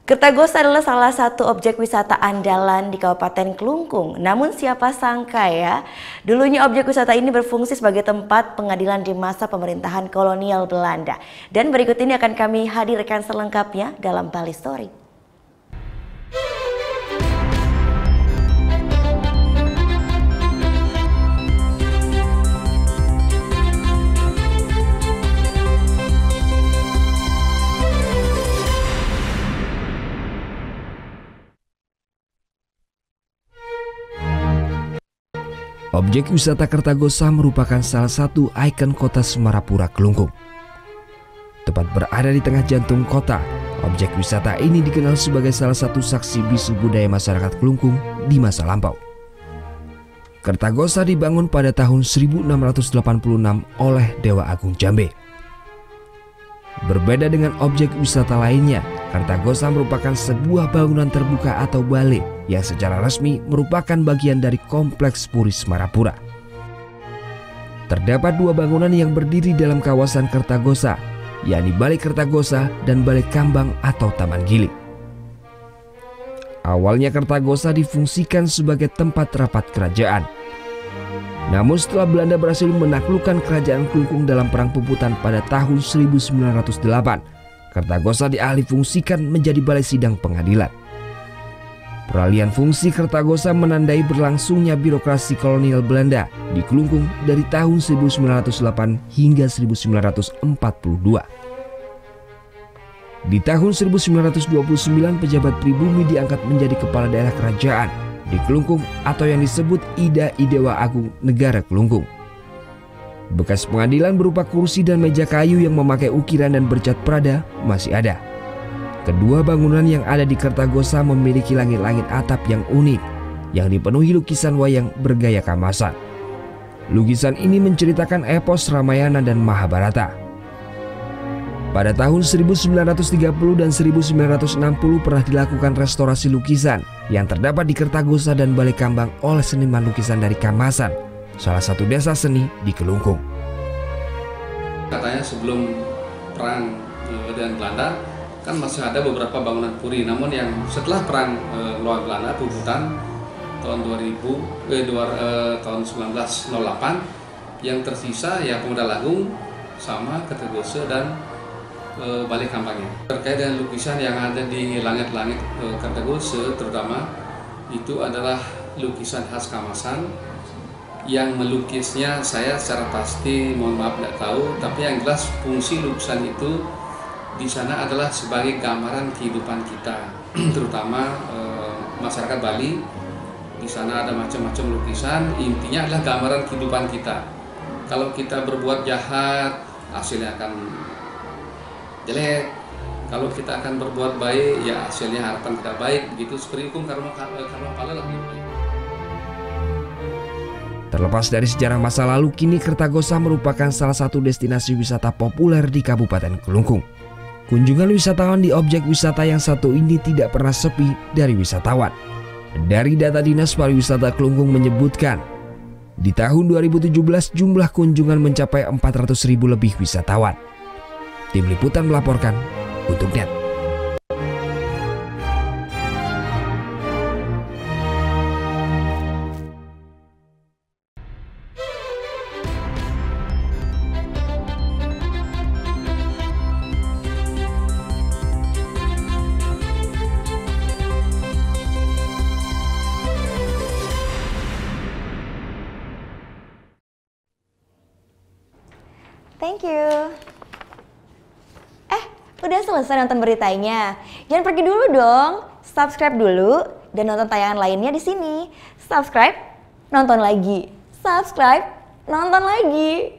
Kertagosa adalah salah satu objek wisata andalan di Kabupaten Klungkung. Namun siapa sangka ya, dulunya objek wisata ini berfungsi sebagai tempat pengadilan di masa pemerintahan kolonial Belanda. Dan berikut ini akan kami hadirkan selengkapnya dalam Bali Story. Objek wisata Kertagosa merupakan salah satu ikon kota Semarapura, Klungkung. Tepat berada di tengah jantung kota, objek wisata ini dikenal sebagai salah satu saksi bisu budaya masyarakat Klungkung di masa lampau. Kertagosa dibangun pada tahun 1686 oleh Dewa Agung Jambe. Berbeda dengan objek wisata lainnya, Kertagosa merupakan sebuah bangunan terbuka atau balai yang secara resmi merupakan bagian dari Kompleks Puri Semarapura. Terdapat dua bangunan yang berdiri dalam kawasan Kertagosa, yakni Balai Kertagosa dan Balai Kambang atau Taman Giling. Awalnya Kertagosa difungsikan sebagai tempat rapat kerajaan. Namun setelah Belanda berhasil menaklukkan kerajaan Klungkung dalam Perang Puputan pada tahun 1908, Kertagosa dialihfungsikan menjadi balai sidang pengadilan. Peralihan fungsi Kertagosa menandai berlangsungnya birokrasi kolonial Belanda di Klungkung dari tahun 1908 hingga 1942. Di tahun 1929 pejabat pribumi diangkat menjadi kepala daerah kerajaan di Klungkung atau yang disebut Ida Idewa Agung Negara Klungkung. Bekas pengadilan berupa kursi dan meja kayu yang memakai ukiran dan bercat prada masih ada. Kedua bangunan yang ada di Kertagosa memiliki langit-langit atap yang unik yang dipenuhi lukisan wayang bergaya Kamasan. Lukisan ini menceritakan epos Ramayana dan Mahabharata. Pada tahun 1930 dan 1960 pernah dilakukan restorasi lukisan yang terdapat di Kertagosa dan Balai Kambang oleh seniman lukisan dari Kamasan, salah satu desa seni di Klungkung. Katanya sebelum perang dengan Belanda kan masih ada beberapa bangunan puri, namun yang setelah perang lawan Belanda Puputan tahun 1908 yang tersisa ya Pemuda Lagung sama Kertagosa dan Balai Kambangnya. Terkait dengan lukisan yang ada di langit-langit Kertagosa terutama itu adalah lukisan khas Kamasan. Yang melukisnya saya secara pasti mohon maaf tidak tahu, tapi yang jelas fungsi lukisan itu di sana adalah sebagai gambaran kehidupan kita, terutama masyarakat Bali. Di sana ada macam-macam lukisan, intinya adalah gambaran kehidupan kita. Kalau kita berbuat jahat, hasilnya akan jelek. Kalau kita akan berbuat baik, ya hasilnya harapan kita baik. Begitu seperti hukum karma pala lah. Terlepas dari sejarah masa lalu, kini Kertagosa merupakan salah satu destinasi wisata populer di Kabupaten Klungkung. Kunjungan wisatawan di objek wisata yang satu ini tidak pernah sepi dari wisatawan. Dari data Dinas Pariwisata Klungkung menyebutkan, di tahun 2017 jumlah kunjungan mencapai 400.000 lebih wisatawan. Tim Liputan melaporkan untuk NET. Thank you. Udah selesai nonton beritanya? Jangan pergi dulu dong. Subscribe dulu dan nonton tayangan lainnya di sini. Subscribe, nonton lagi. Subscribe, nonton lagi.